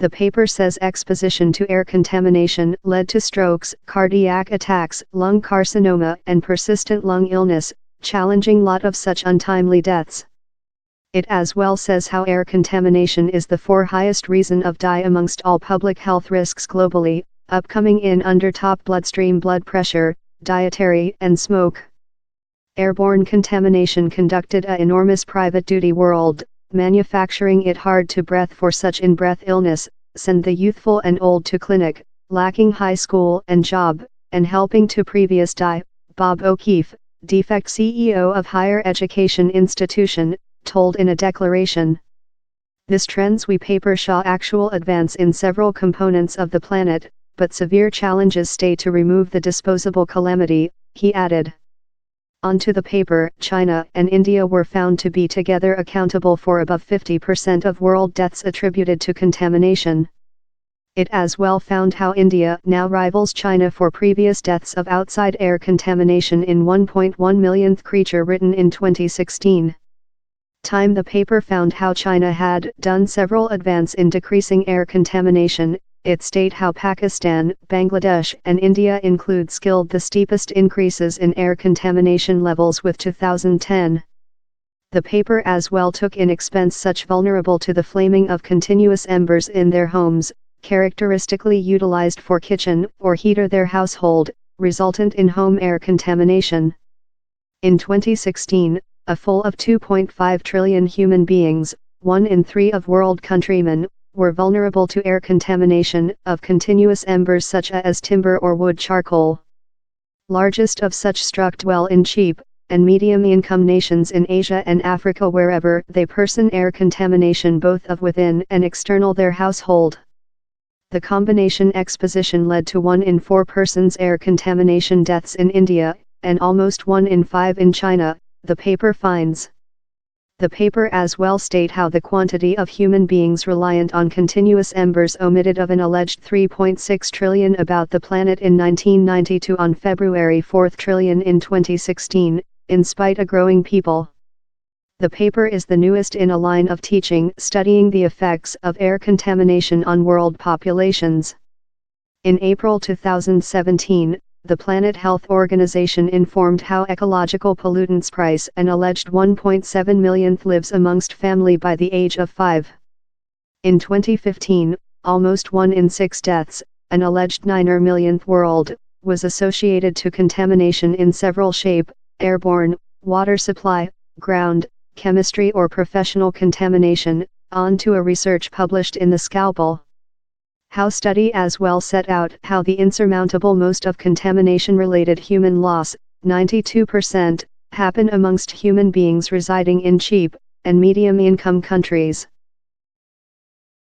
The paper says exposition to air contamination led to strokes, cardiac attacks, lung carcinoma, and persistent lung illness, challenging lot of such untimely deaths. It as well says how air contamination is the 4th highest reason of die amongst all public health risks globally, upcoming in under top bloodstream blood pressure, dietary, and smoke. Airborne contamination conducted a enormous private duty world, manufacturing it hard to breath for such in-breath illness, send the youthful and old to clinic, lacking high school and job, and helping to previous die. Bob O'Keefe, defect CEO of Higher Education Institution, told in a declaration. This trends we paper show actual advance in several components of the planet, but severe challenges stay to remove the disposable calamity, he added. Onto the paper, China and India were found to be together accountable for above 50% of world deaths attributed to contamination. It as well found how India now rivals China for previous deaths of outside air contamination in 1.1 millionth creature written in 2016. The paper found how China had done several advance in decreasing air contamination. It state how Pakistan, Bangladesh and India include skilled the steepest increases in air contamination levels with 2010. The paper as well took in expense such vulnerable to the flaming of continuous embers in their homes, characteristically utilized for kitchen or heater their household, resultant in home air contamination. In 2016, a full of 2.5 trillion human beings, 1 in 3 of world countrymen, were vulnerable to air contamination of continuous embers such as timber or wood charcoal. Largest of such struck dwell in cheap and medium-income nations in Asia and Africa wherever they person air contamination both of within and external their household. The combination exposition led to 1 in 4 persons air contamination deaths in India, and almost 1 in 5 in China, the paper finds. The paper as well state how the quantity of human beings reliant on continuous embers omitted of an alleged 3.6 trillion about the planet in 1992 on February 4 trillion in 2016, in spite of growing people. The paper is the newest in a line of teaching studying the effects of air contamination on world populations. In April 2017, the Planet Health Organization informed how ecological pollutants price an alleged 1.7 millionth lives amongst family by the age of 5. In 2015, almost 1 in 6 deaths, an alleged 9 millionth world, was associated to contamination in several shape, airborne, water supply, ground, chemistry or professional contamination, on to a research published in the Scalpel. How study as well set out how the insurmountable most of contamination-related human loss, 92%, happen amongst human beings residing in cheap and medium-income countries.